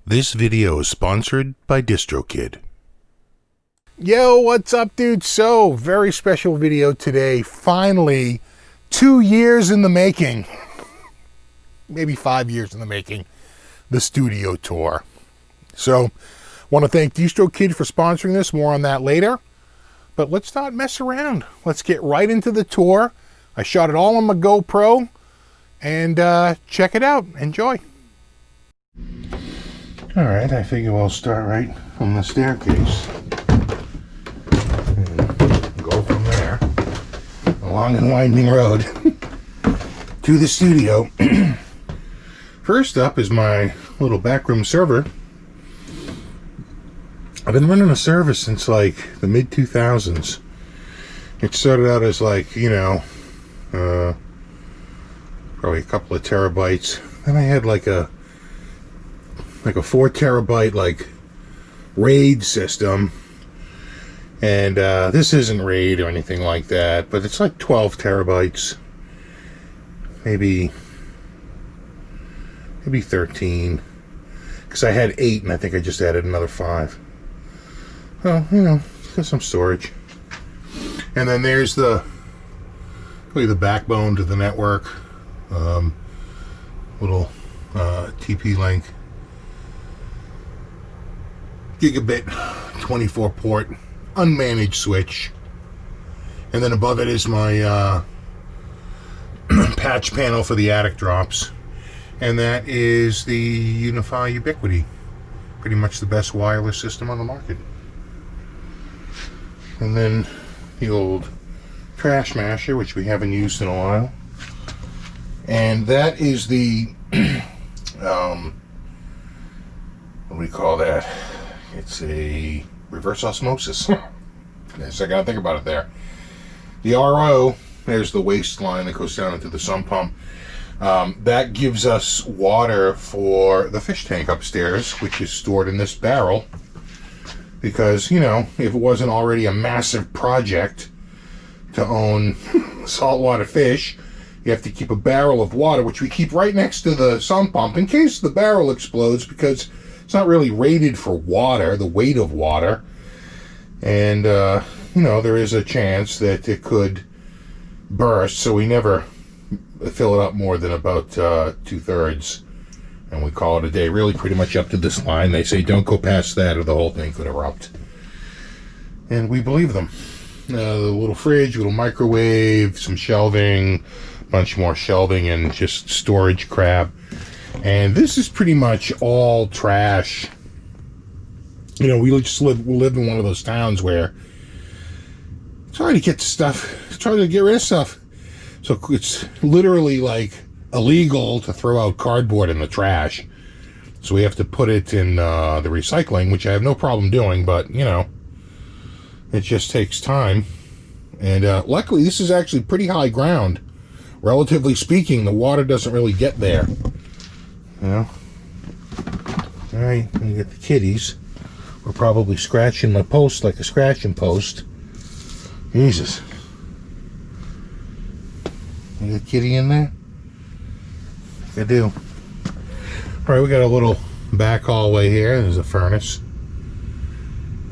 This video is sponsored by DistroKid. Yo, what's up, dude? So, very special video today. Finally, 2 years in the making. Maybe 5 years in the making. The studio tour. So, want to thank DistroKid for sponsoring this. More on that later. But let's not mess around. Let's get right into the tour. I shot it all on my GoPro. And check it out. Enjoy. Alright, I figure we'll start right from the staircase. And go from there. A long and winding road to the studio. First up is my little backroom server. I've been running a server since like the mid-2000s. It started out as like, you know, probably a couple of terabytes. Then I had like a 4 terabyte like RAID system, and this isn't RAID or anything like that, but it's like 12 terabytes, maybe 13, because I had 8 and I think I just added another 5. Well, you know, got some storage. And then there's really the backbone to the network, little TP-Link gigabit 24 port unmanaged switch, and then above it is my patch panel for the attic drops, and that is the Unify Ubiquity, pretty much the best wireless system on the market. And then the old trash masher, which we haven't used in a while, and that is the what do we call that? It's a reverse osmosis. Yes, I gotta think about it there. The RO, there's the waste line that goes down into the sump pump. That gives us water for the fish tank upstairs, which is stored in this barrel. Because, you know, if it wasn't already a massive project to own saltwater fish, you have to keep a barrel of water, which we keep right next to the sump pump in case the barrel explodes, because it's not really rated for water, the weight of water. And, you know, there is a chance that it could burst, so we never fill it up more than about 2/3. And we call it a day, really pretty much up to this line. They say don't go past that or the whole thing could erupt. And we believe them. The little fridge, little microwave, some shelving, bunch more shelving and just storage crap. And this is pretty much all trash. You know, we live in one of those towns where it's hard to get stuff, it's hard to get rid of stuff. So it's literally like illegal to throw out cardboard in the trash. So we have to put it in the recycling, which I have no problem doing, but you know, it just takes time. And luckily this is actually pretty high ground. Relatively speaking, the water doesn't really get there. You know? Alright, when you get the kitties, we're probably scratching my post like a scratching post. Jesus. You got a kitty in there? I do. Alright, we got a little back hallway here. There's a furnace.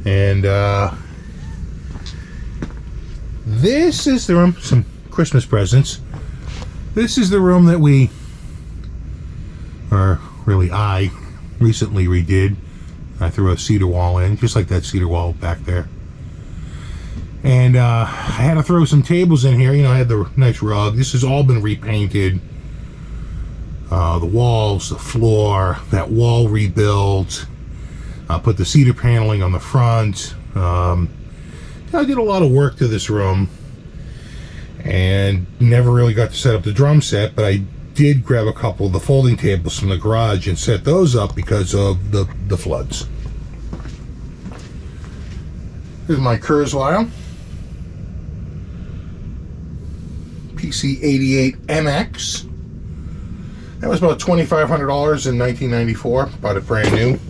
And this is the room, some Christmas presents. This is the room that we, or really I, recently redid. I threw a cedar wall in, just like that cedar wall back there. And I had to throw some tables in here. You know, I had the nice rug. This has all been repainted. The walls, the floor, that wall rebuilt. I put the cedar paneling on the front. I did a lot of work to this room. And never really got to set up the drum set, but I did grab a couple of the folding tables from the garage and set those up because of the floods. Here's my Kurzweil PC88 MX. That was about $2,500 in 1994. Bought it brand new.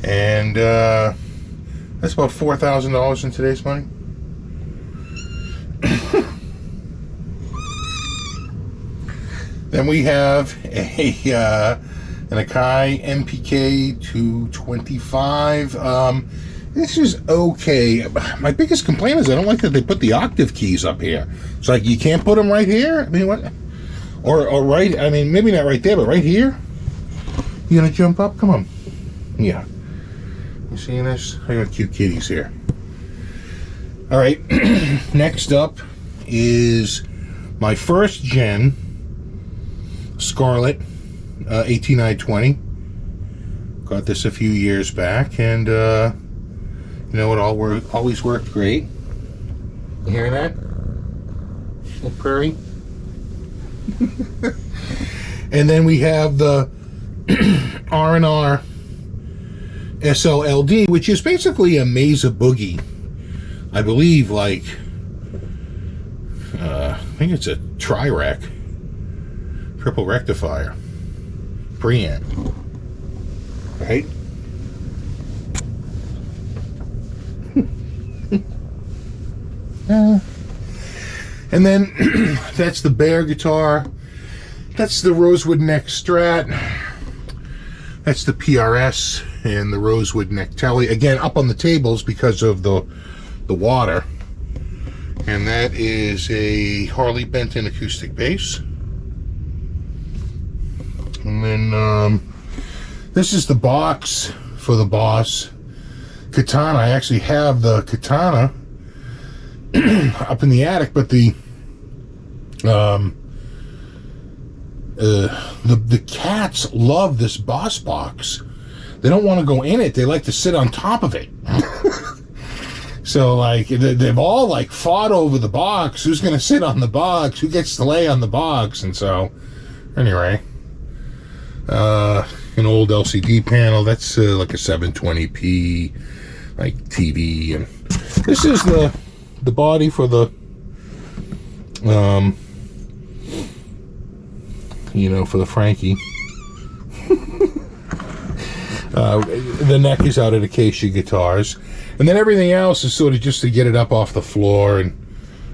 And that's about $4,000 in today's money. Then we have an Akai MPK 225. This is okay. My biggest complaint is I don't like that they put the octave keys up here. It's like you can't put them right here. I mean, what? Or right? I mean, maybe not right there, but right here. You gonna jump up? Come on. Yeah. You seeing this? I got cute kitties here. All right. Next up is my first gen Scarlett 18920. Got this a few years back, and you know, it always worked great. You hearing that? Little prairie. And then we have the R&R SLLD, which is basically a Mesa Boogie. I believe, like, I think it's a tri-rec, triple rectifier, preamp, right? And then that's the Bear guitar. That's the Rosewood Neck Strat. That's the PRS and the Rosewood Neck Telly. Again, up on the tables because of the water. And that is a Harley Benton acoustic bass. And then this is the box for the Boss Katana. I actually have the Katana up in the attic, but the cats love this Boss box. They don't want to go in it. They like to sit on top of it. So, like, they've all, like, fought over the box. Who's going to sit on the box? Who gets to lay on the box? And so, anyway, an old LCD panel. That's like a 720p, like, TV. And this is the body for the, you know, for the Frankie. The neck is out of Acacia Guitars. And then everything else is sort of just to get it up off the floor and,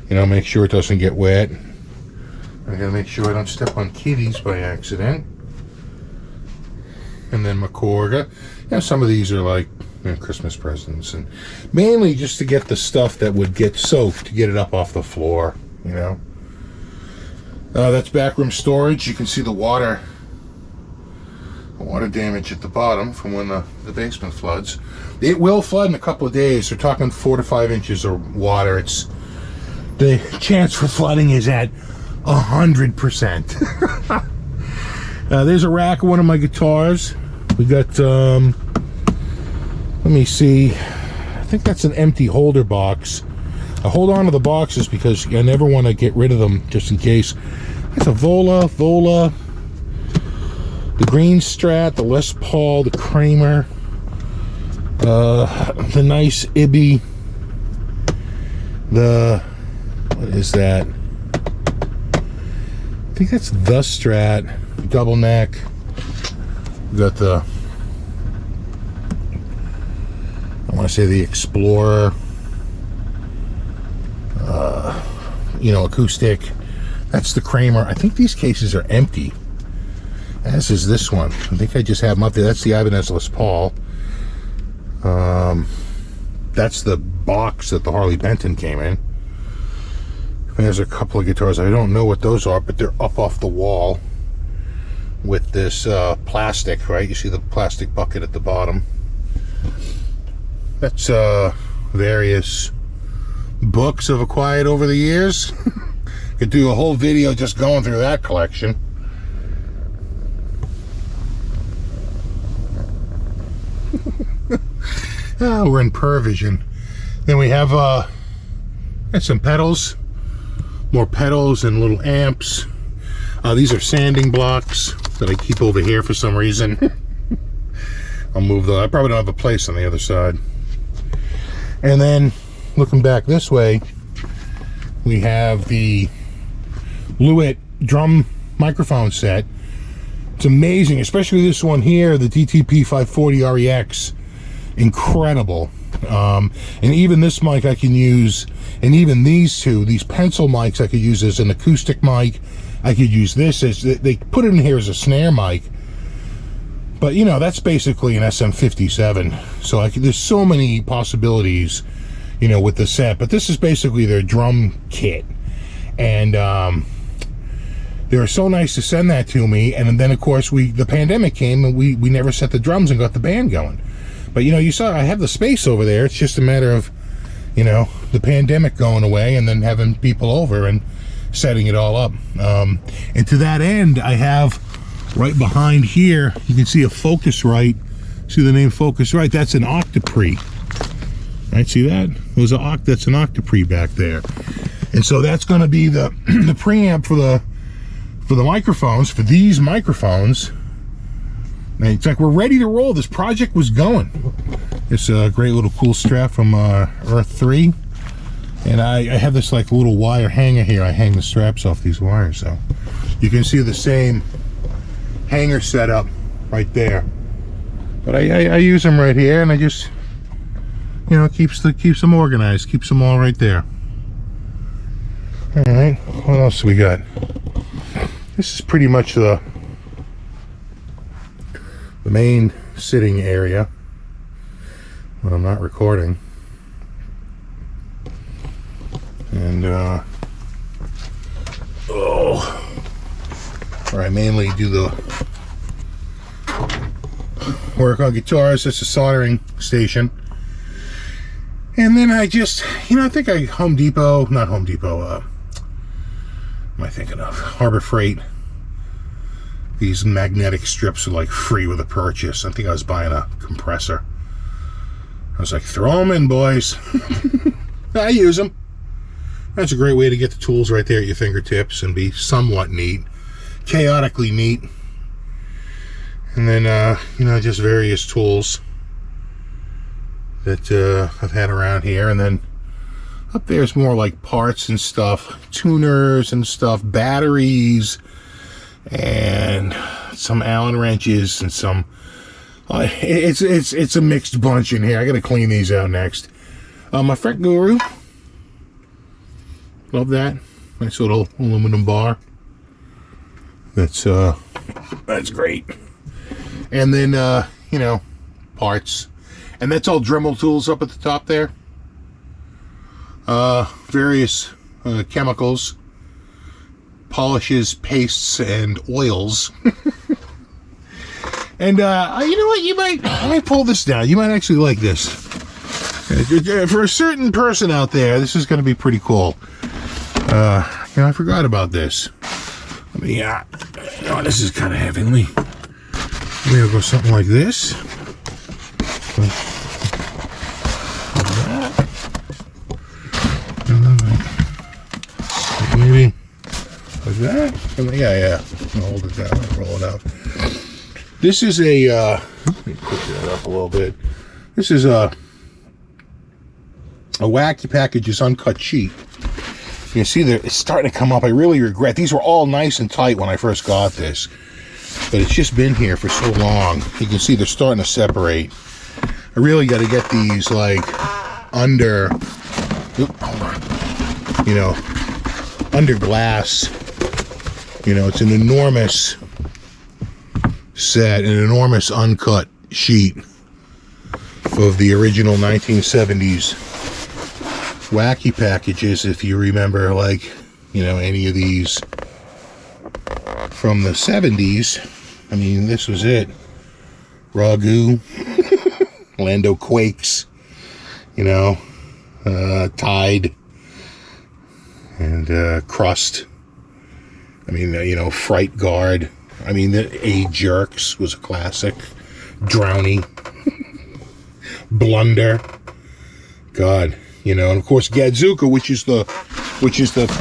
you know, make sure it doesn't get wet. I gotta make sure I don't step on kitties by accident. And then Macorga. You know, some of these are like, you know, Christmas presents, and mainly just to get the stuff that would get soaked to get it up off the floor, you know. That's backroom storage. You can see the water damage at the bottom from when the basement floods. It will flood in a couple of days. They're talking 4 to 5 inches of water. It's the chance for flooding is at 100%. There's a rack of one of my guitars. We got let me see, I think that's an empty holder box. I hold on to the boxes because I never want to get rid of them, just in case. It's a Vola, the Green Strat, the Les Paul, the Kramer, the nice Ibby, what is that? I think that's the Strat, double neck. We got the, I want to say the Explorer, you know, acoustic. That's the Kramer. I think these cases are empty, as is this one. I think I just have them up there. That's the Ibanez Les Paul. That's the box that the Harley Benton came in. And there's a couple of guitars. I don't know what those are, but they're up off the wall with this plastic, right? You see the plastic bucket at the bottom. That's various books I've acquired over the years. Could do a whole video just going through that collection. We're in Pervision. Then we have some pedals, more pedals and little amps. These are sanding blocks that I keep over here for some reason. I'll move those. I probably don't have a place on the other side. And then looking back this way, we have the Lewitt drum microphone set. It's amazing, especially this one here, the DTP 540 REX. Incredible. And even this mic I can use, and even these two, these pencil mics I could use as an acoustic mic, I could use this as, they put it in here as a snare mic, but you know, that's basically an SM57. So there's so many possibilities, you know, with the set. But this is basically their drum kit, and they were so nice to send that to me. And then of course the pandemic came, and we never set the drums and got the band going. But you know, you saw I have the space over there. It's just a matter of, you know, the pandemic going away and then having people over and setting it all up. And to that end, I have right behind here, you can see a Focusrite. See the name Focusrite? That's an Octopre. Right, see that? That's an Octopre back there. And so that's going to be the the preamp for the microphones, for these microphones. And it's like we're ready to roll. This project was going. It's a great little cool strap from Earth 3. And I have this like little wire hanger here. I hang the straps off these wires, so you can see the same hanger setup right there. But I use them right here, and I just, you know, keeps them organized, keeps them all right there. All right, what else we got? This is pretty much the main sitting area when I'm not recording. And where I mainly do the work on guitars. That's a soldering station. And then I just, you know, I think not Home Depot, what am I thinking of? Harbor Freight. These magnetic strips are like free with a purchase. I think I was buying a compressor. I was like, throw them in, boys. I use them. That's a great way to get the tools right there at your fingertips and be somewhat neat, chaotically neat. And then, you know, just various tools that I've had around here. And then up there's more like parts and stuff, tuners and stuff, batteries, and some Allen wrenches and some. It's a mixed bunch in here. I got to clean these out next. My Fret Guru. Love that. Nice little aluminum bar. That's great. And then you know, parts. And that's all Dremel tools up at the top there. Various chemicals, polishes, pastes, and oils. And you know what? Let me pull this down. You might actually like this. For a certain person out there, this is going to be pretty cool. You know, I forgot about this. Let me, oh, this is kind of heavy. Let me go something like this. Like that. Maybe like that. Yeah. I'll hold it down. Roll it out. This is a. Let me push that up a little bit. This is a Wacky Packages uncut sheet. You see it's starting to come up. I really regret. These were all nice and tight when I first got this, but it's just been here for so long. You can see they're starting to separate. I really got to get these like under, hold on, you know, under glass. You know, it's an enormous set, an enormous uncut sheet of the original 1970s Wacky Packages, if you remember, like, you know, any of these from the 70s. I mean, this was it. Ragu, Lando Quakes, you know, Tide, and Crust. I mean, you know, Fright Guard. I mean, the A Jerks was a classic. Drowny. Blunder. God. You know, and of course Gadzuka, which is the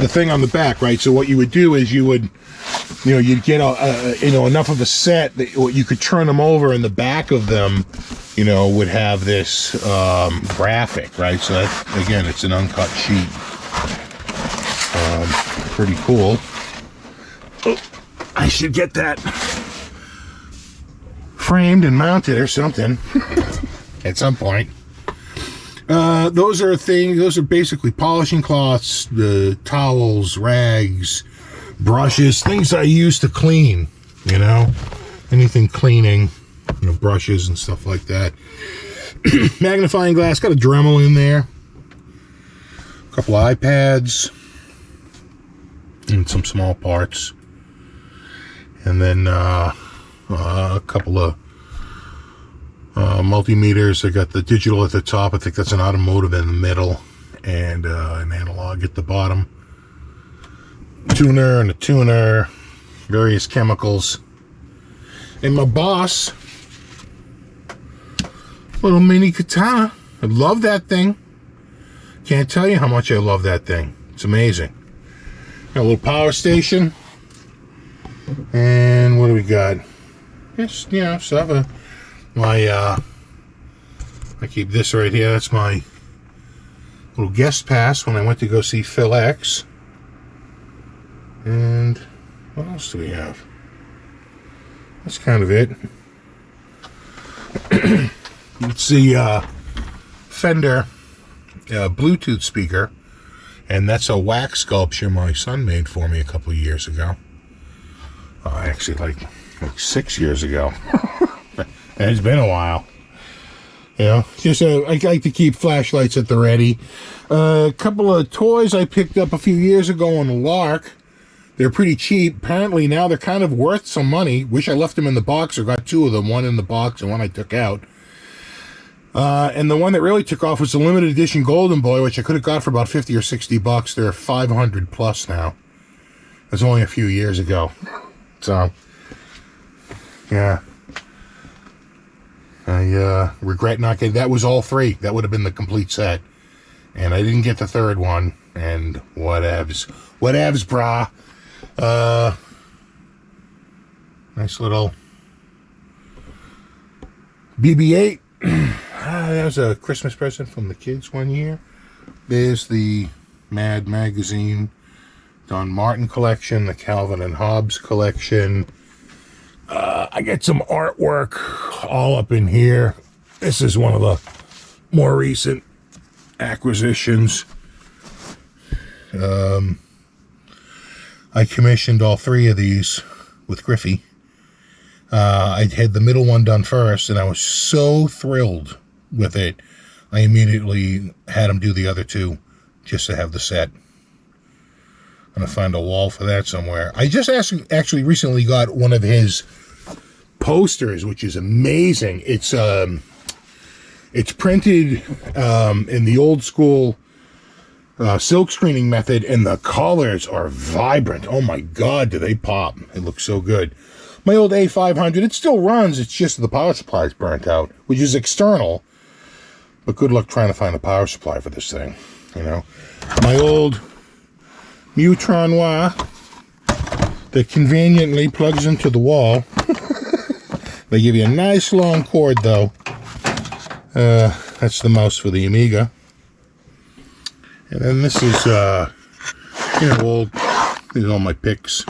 thing on the back, right? So what you would do is you would, you know, you'd get you know, enough of a set that you could turn them over, and the back of them, you know, would have this graphic, right? So that, again, it's an uncut sheet. Pretty cool. Oh, I should get that framed and mounted or something at some point. Those are basically polishing cloths, the towels, rags, brushes, things I use to clean, you know, anything cleaning, you know, brushes and stuff like that. Magnifying glass, got a Dremel in there, a couple of iPads, and some small parts, and then a couple of multimeters. I got the digital at the top, I think that's an automotive in the middle, and an analog at the bottom. Tuner and a tuner, various chemicals, and my Boss little mini katana. I love that thing. Can't tell you how much I love that thing. It's amazing. Got a little power station, and what do we got? Just, you know, stuff. I keep this right here. That's my little guest pass when I went to go see Phil X. And what else do we have? That's kind of it. It's the Fender Bluetooth speaker, and that's a wax sculpture my son made for me a couple of years ago. Actually, like 6 years ago. And it's been a while. You know, just I like to keep flashlights at the ready. A couple of toys I picked up a few years ago on the Lark. They're pretty cheap. Apparently now they're kind of worth some money. Wish I left them in the box or got two of them. One in the box and one I took out. And the one that really took off was the limited edition Golden Boy, which I could have got for about 50 or 60 bucks. They're 500 plus now. That's only a few years ago. So, yeah. I regret not getting... That was all free. That would have been the complete set. And I didn't get the third one. And whatevs. Whatevs, brah. Nice little BB-8. That was a Christmas present from the kids one year. There's the Mad Magazine Don Martin collection, the Calvin and Hobbes collection. I get some artwork all up in here. This is one of the more recent acquisitions. I commissioned all three of these with Griffey. I had the middle one done first, and I was so thrilled with it. I immediately had him do the other two just to have the set. I'm going to find a wall for that somewhere. I just actually recently got one of his posters, which is amazing. It's printed in the old school silk screening method, and the colors are vibrant. Oh my God, do they pop. It looks so good. My old A500, it still runs. It's just the power supply is burnt out, which is external. But good luck trying to find a power supply for this thing, you know. My old Mutron wire that conveniently plugs into the wall. They give you a nice long cord, though. That's the mouse for the Amiga. And then this is, you know, these are all my picks.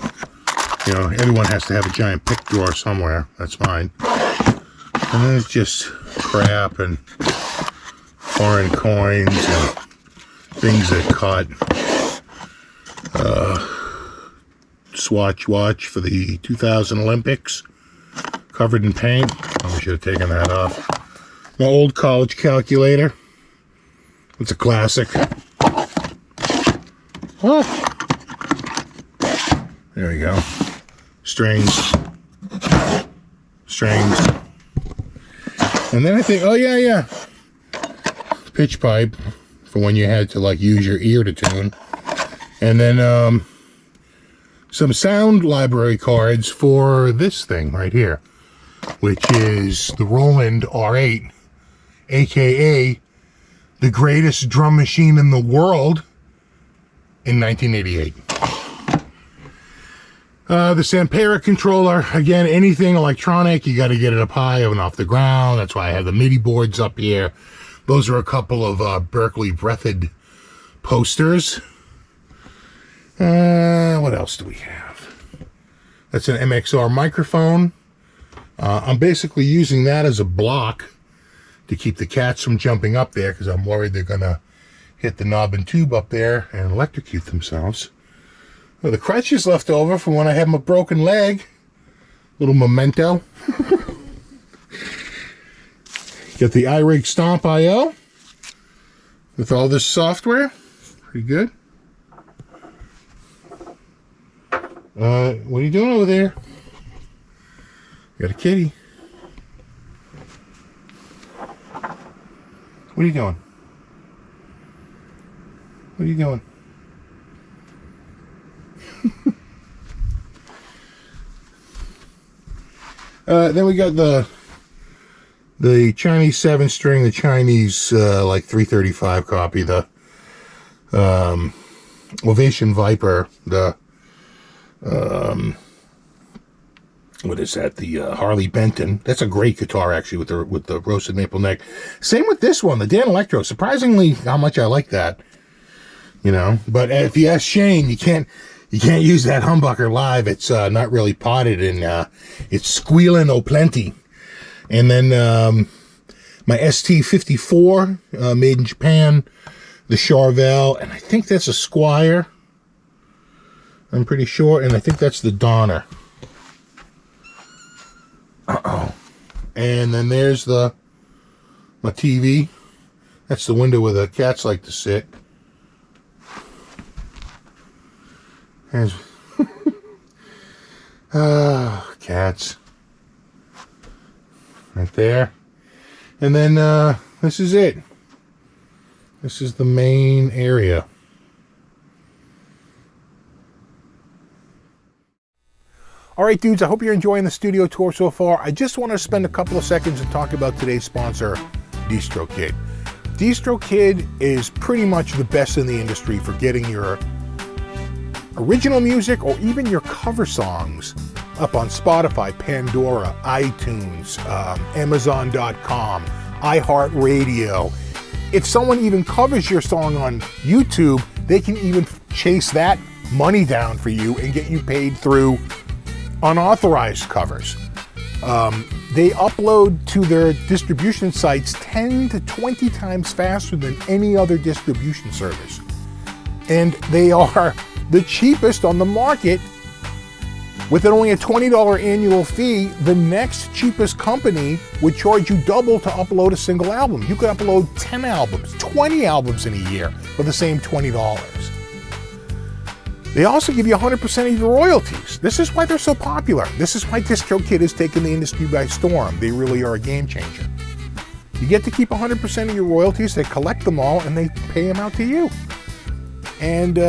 You know, everyone has to have a giant pick drawer somewhere. That's mine. And then it's just crap and foreign coins and things that cut. Swatch watch for the 2000 Olympics. Covered in paint. I should have taken that off. My old college calculator. It's a classic. Oh. There we go. Strings. And then I think, oh yeah. Pitch pipe for when you had to like use your ear to tune. And then some sound library cards for this thing right here, which is the Roland R8, aka the greatest drum machine in the world in 1988. The Sampera controller, again, anything electronic, you got to get it up high and off the ground. That's why I have the MIDI boards up here. Those are a couple of Berkeley Breathed posters. What else do we have? That's an MXR microphone. I'm basically using that as a block to keep the cats from jumping up there, because I'm worried they're going to hit the knob and tube up there and electrocute themselves. Well, the crutches left over from when I had my broken leg. Little memento. Got the iRig Stomp IO with all this software. Pretty good. What are you doing over there? Got a kitty. What are you doing? What are you doing? Then we got the Chinese 7-string, the Chinese like 335 copy, the Ovation Viper, the what is that? The Harley Benton. That's a great guitar actually with the roasted maple neck. Same with this one, the Dan Electro. Surprisingly, how much I like that. You know, but if you ask Shane, you can't use that humbucker live. It's not really potted, and it's squealing plenty. And then my ST54 made in Japan, the Charvel, and I think that's a Squire. I'm pretty sure, and I think that's the Donner. And then there's my TV. That's the window where the cats like to sit. There's cats. Right there. And then this is it. This is the main area. All right, dudes, I hope you're enjoying the studio tour so far. I just want to spend a couple of seconds and talk about today's sponsor, DistroKid. DistroKid is pretty much the best in the industry for getting your original music or even your cover songs up on Spotify, Pandora, iTunes, Amazon.com, iHeartRadio. If someone even covers your song on YouTube, they can even chase that money down for you and get you paid through unauthorized covers. They upload to their distribution sites 10 to 20 times faster than any other distribution service. And they are the cheapest on the market. With only a $20 annual fee, the next cheapest company would charge you double to upload a single album. You could upload 10 albums, 20 albums in a year for the same $20. They also give you 100% of your royalties. This is why they're so popular. This is why DistroKid has taken the industry by storm. They really are a game changer. You get to keep 100% of your royalties. They collect them all and they pay them out to you. And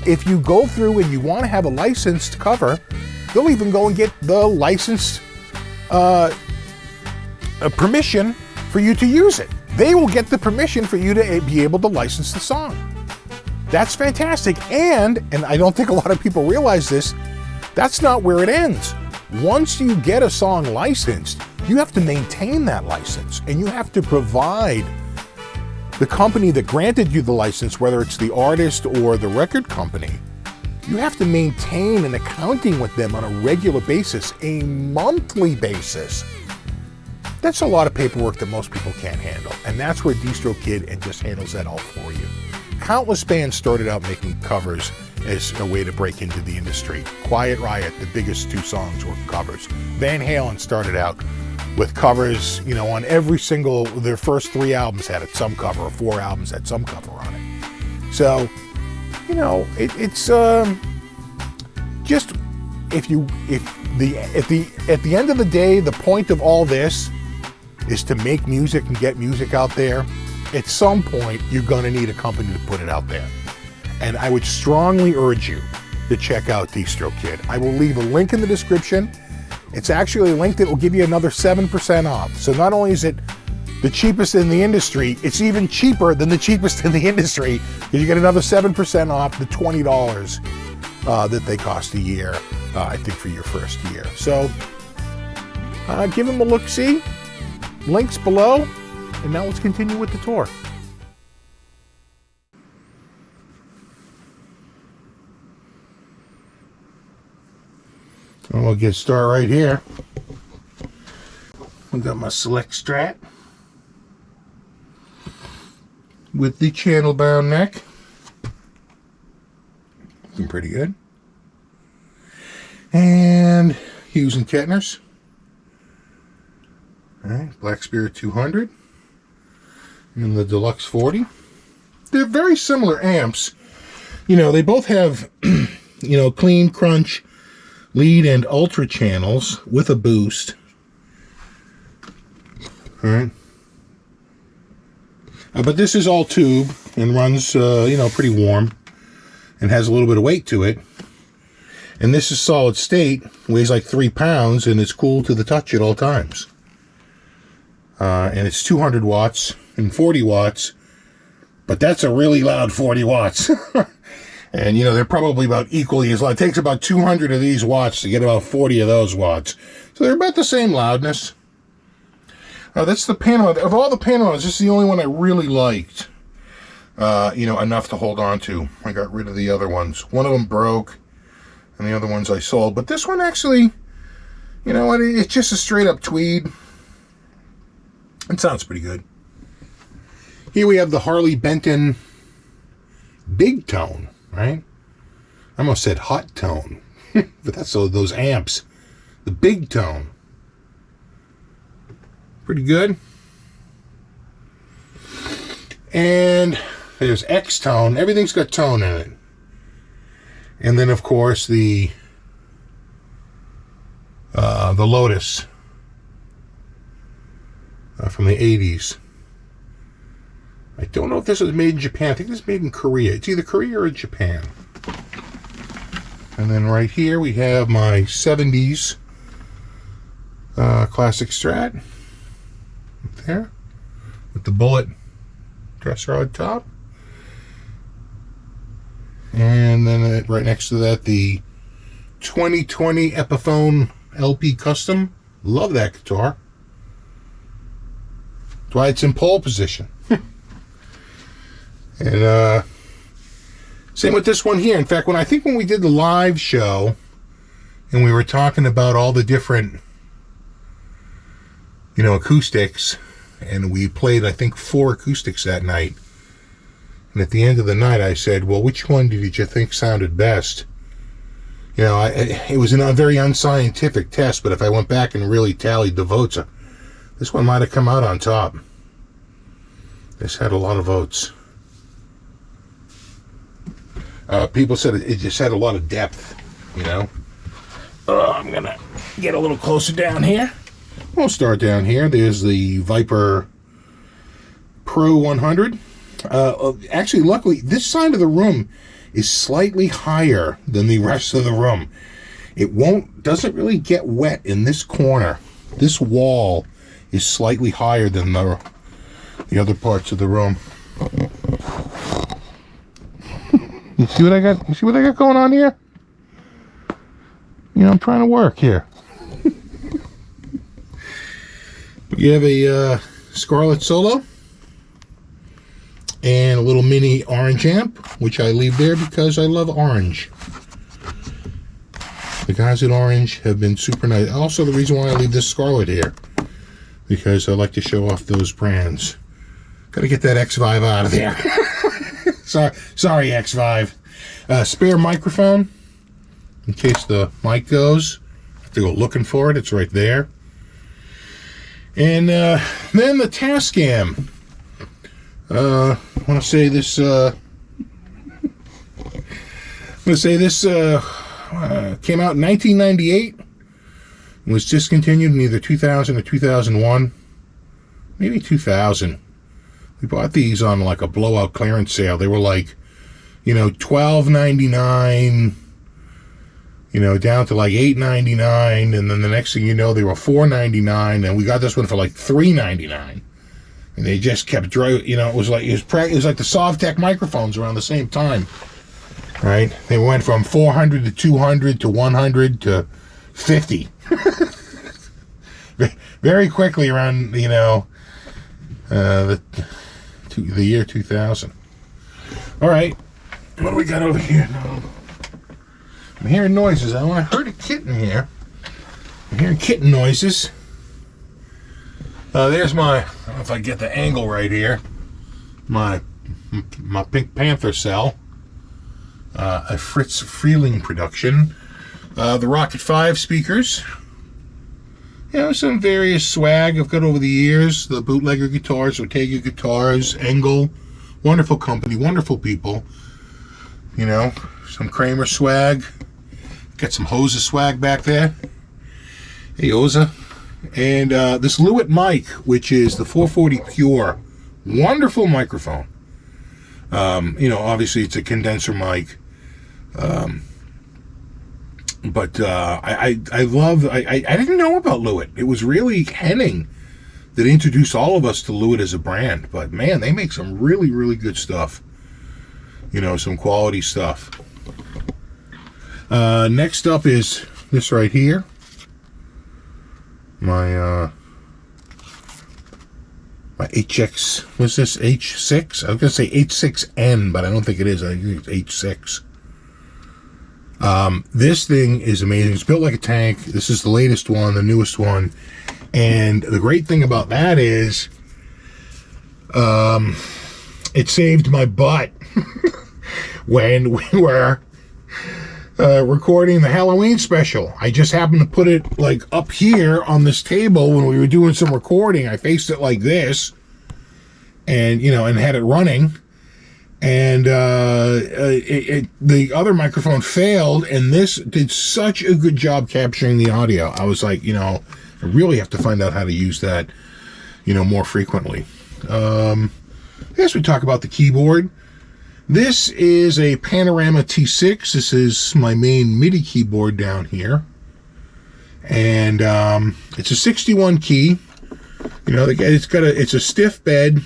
if you go through and you want to have a licensed cover, they'll even go and get the licensed permission for you to use it. They will get the permission for you to be able to license the song. That's fantastic. And I don't think a lot of people realize this, that's not where it ends. Once you get a song licensed, you have to maintain that license, and you have to provide the company that granted you the license, whether it's the artist or the record company, you have to maintain an accounting with them on a regular basis, a monthly basis. That's a lot of paperwork that most people can't handle, and that's where DistroKid just handles that all for you. Countless bands started out making covers as a way to break into the industry. Quiet Riot, the biggest 2 songs were covers. Van Halen started out with covers, you know, on every single, their first 3 albums had some cover, or 4 albums had some cover on it. So, you know, it's just at the end of the day, the point of all this is to make music and get music out there. At some point, you're going to need a company to put it out there. And I would strongly urge you to check out DistroKid. I will leave a link in the description. It's actually a link that will give you another 7% off. So not only is it the cheapest in the industry, it's even cheaper than the cheapest in the industry, because you get another 7% off the $20 that they cost a year, I think, for your first year. So give them a look-see. Links below. And now let's continue with the tour. And we'll get started right here. We got my Select Strat with the channel bound neck. Looking pretty good. And Hughes and Kettners. All right, Black Spirit 200. And the Deluxe 40. They're very similar amps. You know, they both have, you know, clean crunch, lead, and ultra channels with a boost. All right. But this is all tube and runs, you know, pretty warm and has a little bit of weight to it. And this is solid state, weighs like 3 pounds, and it's cool to the touch at all times. And it's 200 watts and 40 watts. But that's a really loud 40 watts. And, you know, they're probably about equally as loud. It takes about 200 of these watts to get about 40 of those watts. So they're about the same loudness. That's the Panama. Of all the Panamas, this is the only one I really liked. You know, enough to hold on to. I got rid of the other ones. One of them broke, and the other ones I sold. But this one actually, you know what, it's just a straight up tweed. It sounds pretty good. Here we have the Harley Benton Big Tone, right? I almost said Hot Tone, but that's those amps. The Big Tone. Pretty good. And there's X Tone. Everything's got tone in it. And then, of course, the Lotus from the 80s. I don't know if this was made in Japan. I think this is made in Korea. It's either Korea or Japan. And then right here we have my 70s classic Strat. There. With the bullet dress rod top. And then right next to that, the 2020 Epiphone LP Custom. Love that guitar. That's why it's in pole position. And same with this one here. In fact, when we did the live show and we were talking about all the different, you know, acoustics, and we played, I think, 4 acoustics that night. And at the end of the night, I said, well, which one did you think sounded best? You know, it was a very unscientific test, but if I went back and really tallied the votes, this one might have come out on top. This had a lot of votes. People said it just had a lot of depth, you know. I'm going to get a little closer down here. We'll start down here. There's the Viper Pro 100. Actually, luckily, this side of the room is slightly higher than the rest of the room. It doesn't really get wet in this corner. This wall is slightly higher than the other parts of the room. You see what I got? You see what I got going on here? You know, I'm trying to work here. You have a Scarlett Solo and a little mini orange amp, which I leave there because I love orange. The guys at Orange have been super nice. Also, the reason why I leave this Scarlett here, because I like to show off those brands. Gotta get that X5 out of there. Sorry, X5. Spare microphone in case the mic goes. I have to go looking for it. It's right there. And then the Tascam. I want to say this. Came out in 1998. It was discontinued in either 2000 or 2001, maybe 2000. We bought these on like a blowout clearance sale. They were like, you know, $12.99, you know, down to like $8.99, and then the next thing you know, they were $4.99, and we got this one for like $3.99. And they just kept, you know, it was like the Sovtech microphones around the same time, right? They went from 400 to 200 to 100 to 50, very quickly around, you know, the year 2000. All right, what do we got over here now? I'm hearing noises. I heard a kitten here. I'm hearing kitten noises. There's my, I don't know if I get the angle right here, my Pink Panther cell, a Fritz Freeling production. The Rocket 5 speakers. You know, some various swag I've got over the years. The bootlegger guitars, Ortega guitars, Engel. Wonderful company, wonderful people. You know, some Kramer swag. Got some Hosa swag back there. Hey, Hosa. And this Lewitt mic, which is the 440 Pure. Wonderful microphone. You know, obviously it's a condenser mic. But I didn't know about Lewitt. It was really Henning that introduced all of us to Lewitt as a brand. But man, they make some really, really good stuff. You know, some quality stuff. Next up is this right here. My HX, what's this, H6? I was going to say H6N, but I don't think it is. I think it's H6. This thing is amazing. It's built like a tank. This is the latest one, the newest one. And the great thing about that is it saved my butt when we were recording the Halloween special. I just happened to put it like up here on this table when we were doing some recording. I faced it like this and, you know, and had it running. And the other microphone failed, and this did such a good job capturing the audio. I was like, you know, I really have to find out how to use that, you know, more frequently. I guess we talk about the keyboard. This is a Panorama T6. This is my main MIDI keyboard down here. And it's a 61 key. You know, it's a stiff bed.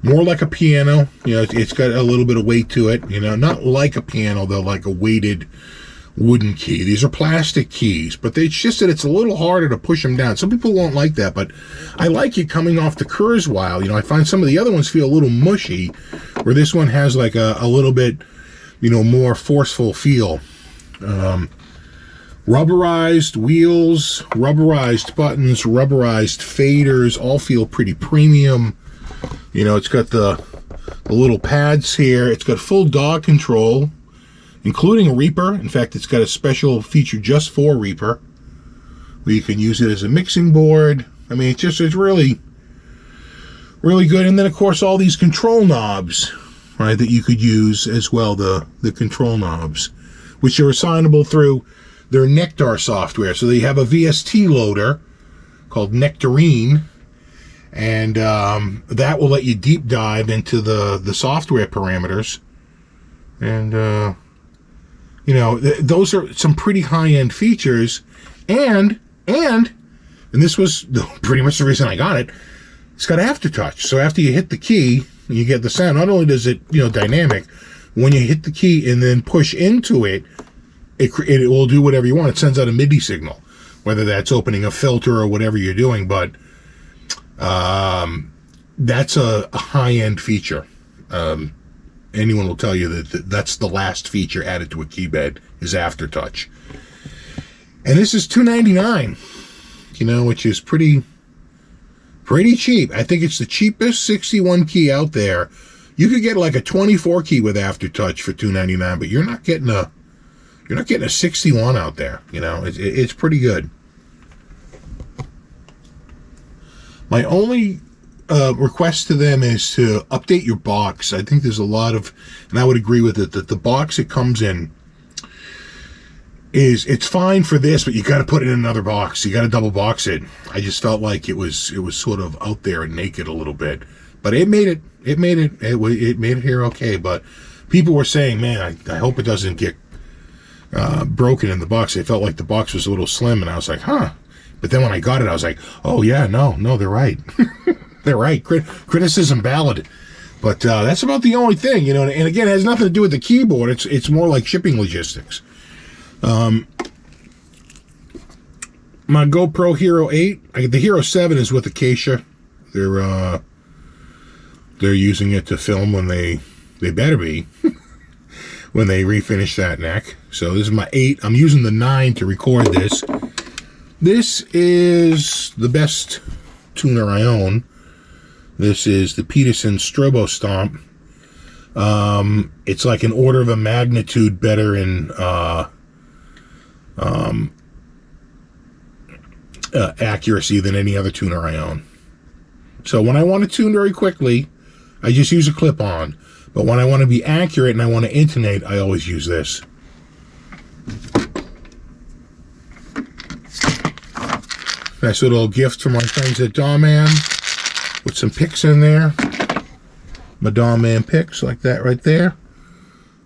More like a piano. You know, it's got a little bit of weight to it. You know, not like a piano, though, like a weighted wooden key. These are plastic keys, but it's just that it's a little harder to push them down. Some people won't like that, but I like it coming off the Kurzweil. You know, I find some of the other ones feel a little mushy, where this one has like a little bit, you know, more forceful feel. Rubberized wheels, rubberized buttons, rubberized faders, all feel pretty premium. You know, it's got the little pads here. It's got full DAW control, including a Reaper. In fact, it's got a special feature just for Reaper, where you can use it as a mixing board. I mean, it's really, really good. And then, of course, all these control knobs, right, that you could use as well, the control knobs, which are assignable through their Nectar software. So they have a VST loader called Nectarine, and that will let you deep dive into the software parameters. And, you know, those are some pretty high-end features. And this was pretty much the reason I got it, it's got aftertouch. So after you hit the key, you get the sound. Not only does it, you know, dynamic, when you hit the key and then push into it, it will do whatever you want. It sends out a MIDI signal, whether that's opening a filter or whatever you're doing. But that's a high-end feature. Anyone will tell you that that's the last feature added to a key bed is aftertouch. And this is $299, you know, which is pretty cheap. I think it's the cheapest 61 key out there. You could get like a 24 key with aftertouch for $299, but you're not getting a 61 out there. You know, it's pretty good. My only request to them is to update your box. I think there's a lot of, and I would agree with it, that the box it comes in it's fine for this, but you got to put it in another box. You got to double box it. I just felt like it was sort of out there and naked a little bit, but it made it here okay. But people were saying, man, I hope it doesn't get broken in the box. They felt like the box was a little slim, and I was like, huh. But then when I got it, I was like, oh yeah, no, they're right. They're right. Criticism valid. But that's about the only thing, you know. And again, it has nothing to do with the keyboard. It's more like shipping logistics. My GoPro Hero 8, the Hero 7 is with Acacia. They're using it to film when they better be when they refinish that neck. So this is my 8. I'm using the 9 to record this. This is the best tuner I own. This is the Peterson Strobo Stomp. It's like an order of a magnitude better in accuracy than any other tuner I own. So when I want to tune very quickly, I just use a clip-on. But when I want to be accurate and I want to intonate, I always use this. Nice little gift from my friends at Dawman with some picks in there. My Dawman picks like that right there.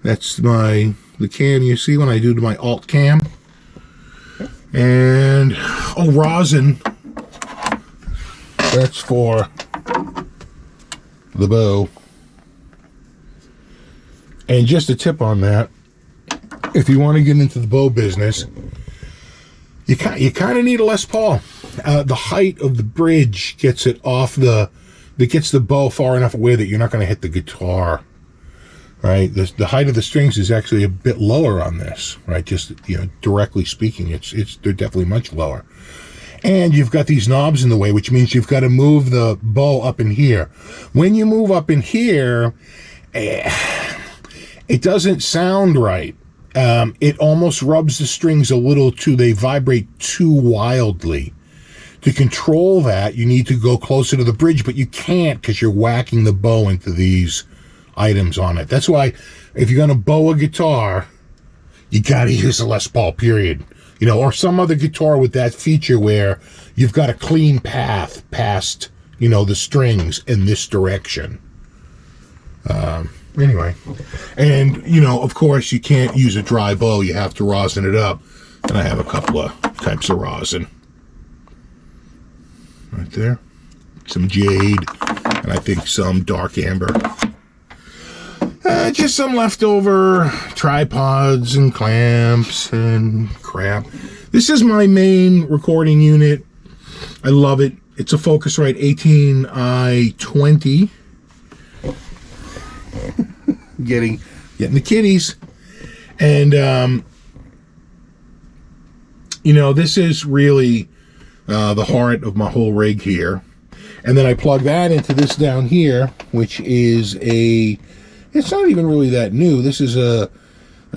That's the cam you see when I do my alt cam. And rosin. That's for the bow. And just a tip on that, if you want to get into the bow business, you kind of need a Les Paul. The height of the bridge gets it off that gets the bow far enough away that you're not going to hit the guitar, right? The height of the strings is actually a bit lower on this, right? Just, directly speaking, they're definitely much lower. And you've got these knobs in the way, which means you've got to move the bow up in here. When you move up in here, it doesn't sound right. It almost rubs the strings a little they vibrate too wildly. To control that, you need to go closer to the bridge, but you can't because you're whacking the bow into these items on it. That's why if you're going to bow a guitar, you got to use a Les Paul, period. Or some other guitar with that feature where you've got a clean path past, the strings in this direction. Anyway, and, of course, you can't use a dry bow. You have to rosin it up. And I have a couple of types of rosin. Right there. Some jade. And I think some dark amber. Just some leftover tripods and clamps and crap. This is my main recording unit. I love it. It's a Focusrite 18i20. Getting the kitties. And, this is really the heart of my whole rig here. And then I plug that into this down here, which is it's not even really that new. This is a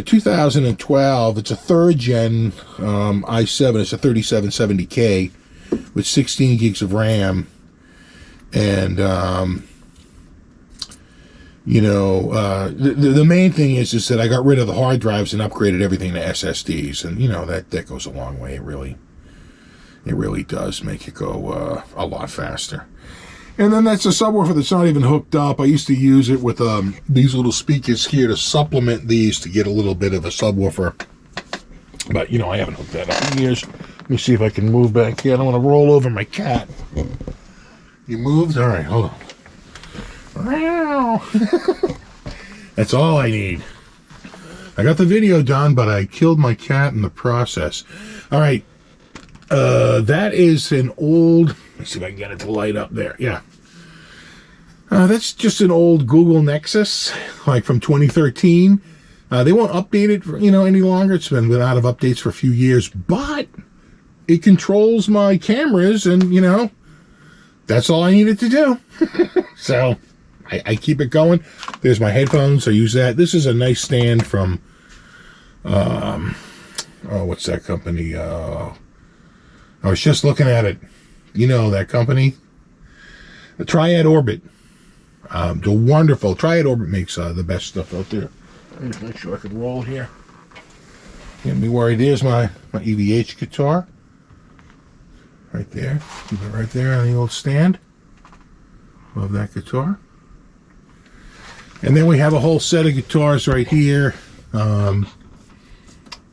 2012. It's a 3rd gen i7. It's a 3770K with 16 gigs of RAM. And, the main thing is that I got rid of the hard drives and upgraded everything to SSDs. And, that goes a long way. It really does make it go a lot faster. And then that's a subwoofer that's not even hooked up. I used to use it with these little speakers here to supplement these to get a little bit of a subwoofer. But, I haven't hooked that up in years. Let me see if I can move back here. I don't want to roll over my cat. You moved? All right, hold on. That's all I need. I got the video done, but I killed my cat in the process. All right. That is an old... Let's see if I can get it to light up there. Yeah. That's just an old Google Nexus, like from 2013. They won't update it, any longer. It's been out of updates for a few years, but it controls my cameras, and, that's all I needed to do. So, I keep it going. There's my headphones. I use that. This is a nice stand from, what's that company? I was just looking at it. That company? The Triad Orbit. The wonderful Triad Orbit makes the best stuff out there. Let me make sure I can roll here. Get me worried. There's my EVH guitar. Right there. Keep it right there on the old stand. Love that guitar. And then we have a whole set of guitars right here.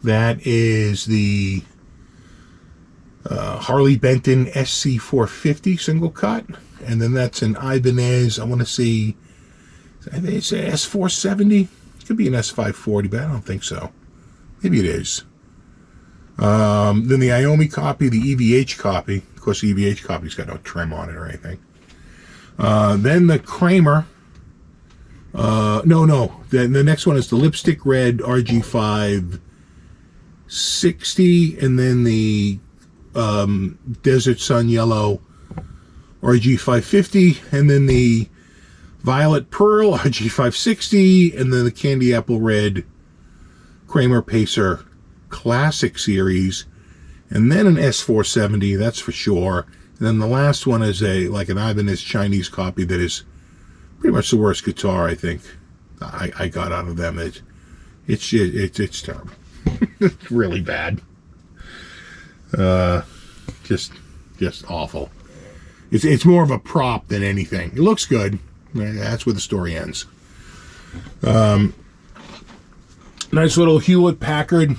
That is the Harley Benton SC450 single cut. And then that's an Ibanez, I want to see, it's an S470. It could be an S540, but I don't think so. Maybe it is. Then the Iommi copy, the EVH copy. Of course, the EVH copy's got no trim on it or anything. Then the Kramer. The next one is the Lipstick Red RG560, and then the Desert Sun Yellow RG550, and then the Violet Pearl RG560, and then the Candy Apple Red Kramer Pacer Classic series, and then an S470, that's for sure. And then the last one is like an Ibanez Chinese copy that is pretty much the worst guitar I think I got out of them. It's terrible. It's really bad. Just awful. It's more of a prop than anything. It looks good. That's where the story ends. Nice little Hewlett Packard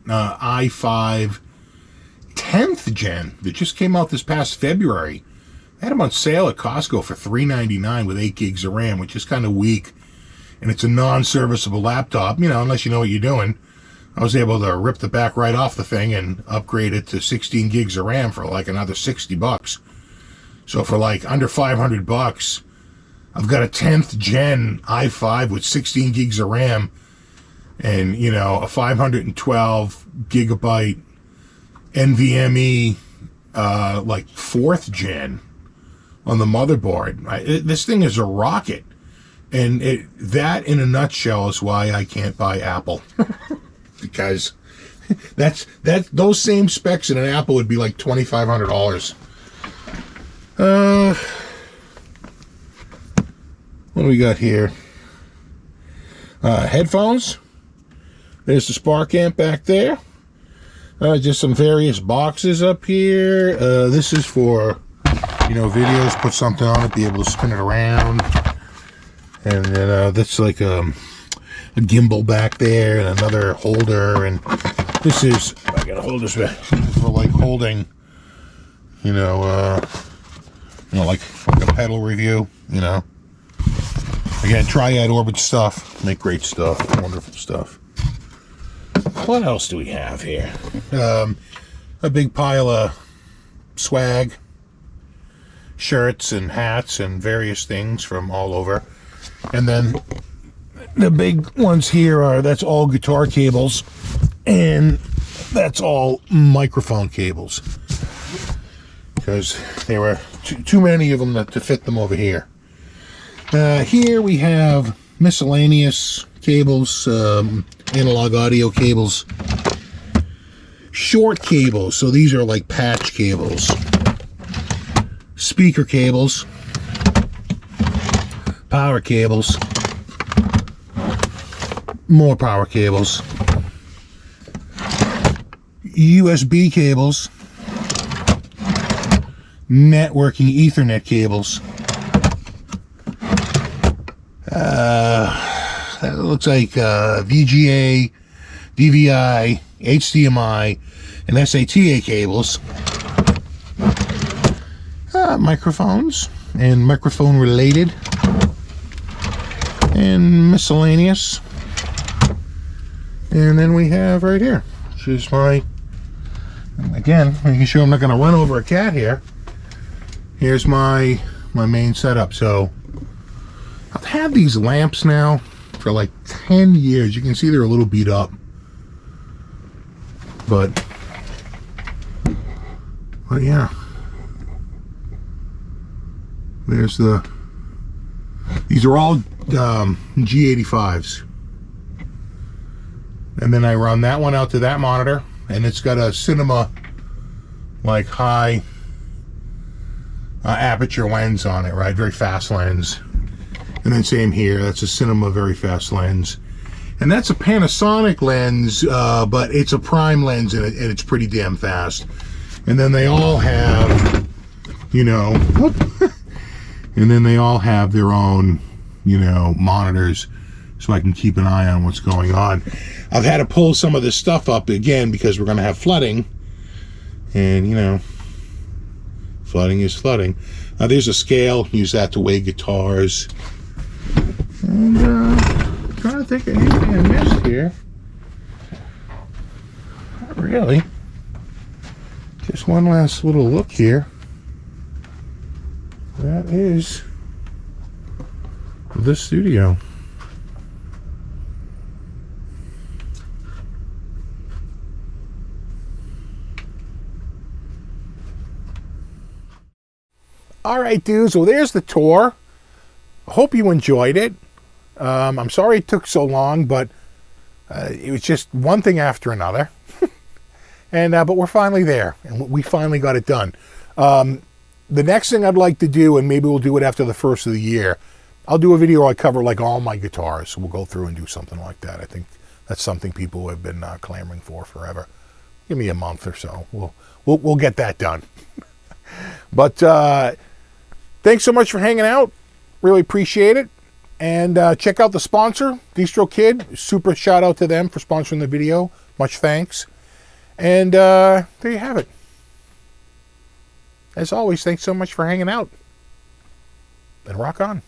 i5 10th gen that just came out this past February. I had them on sale at Costco for $3.99 with 8 gigs of RAM, which is kind of weak. And it's a non-serviceable laptop, unless you know what you're doing. I was able to rip the back right off the thing and upgrade it to 16 gigs of RAM for like another $60. So for like under $500, I've got a 10th gen i5 with 16 gigs of RAM and, a 512 gigabyte NVMe, like 4th gen on the motherboard. This thing is a rocket. And that in a nutshell is why I can't buy Apple. Because those same specs in an Apple would be like $2,500. What do we got here? Headphones. There's the Spark amp back there. Just some various boxes up here. This is for, videos. Put something on it, be able to spin it around. And then that's like a gimbal back there and another holder. And this is, I gotta hold this back for like holding, like a pedal review, Again, Triad Orbit stuff. Make great stuff. Wonderful stuff. What else do we have here? A big pile of swag, shirts and hats and various things from all over. And then the big ones here that's all guitar cables, and that's all microphone cables. Because there were too many of them to fit them over here. Here we have miscellaneous cables, analog audio cables, short cables, so these are like patch cables, speaker cables, power cables, more power cables, USB cables, networking Ethernet cables. That looks like VGA, DVI, HDMI, and SATA cables. Microphones and microphone related and miscellaneous. And then we have right here, which is again, making sure I'm not going to run over a cat here. Here's my main setup. So I've had these lamps now for like 10 years. You can see they're a little beat up. But yeah. There's these are all G85s. And then I run that one out to that monitor, and it's got a cinema like high aperture lens on it, right? Very fast lens. And then same here, that's a cinema very fast lens. And that's a Panasonic lens, but it's a prime lens, and it's pretty damn fast. And then they all have, and then they all have their own, monitors, so I can keep an eye on what's going on. I've had to pull some of this stuff up again because we're going to have flooding. And, flooding is flooding. There's a scale. Use that to weigh guitars. And I'm trying to think of anything I missed here. Not really. Just one last little look here. That is the studio. All right, dudes. Well, there's the tour. I hope you enjoyed it. I'm sorry it took so long, but It was just one thing after another. And but we're finally there, and we finally got it done. The next thing I'd like to do, and maybe we'll do it after the first of the year, I'll do a video where I cover like all my guitars. We'll go through and do something like that. I think that's something people have been clamoring for forever. Give me a month or so. We'll get that done. But thanks so much for hanging out. Really appreciate it. And check out the sponsor, DistroKid. Super shout out to them for sponsoring the video. Much thanks. And there you have it. As always, thanks so much for hanging out. And rock on.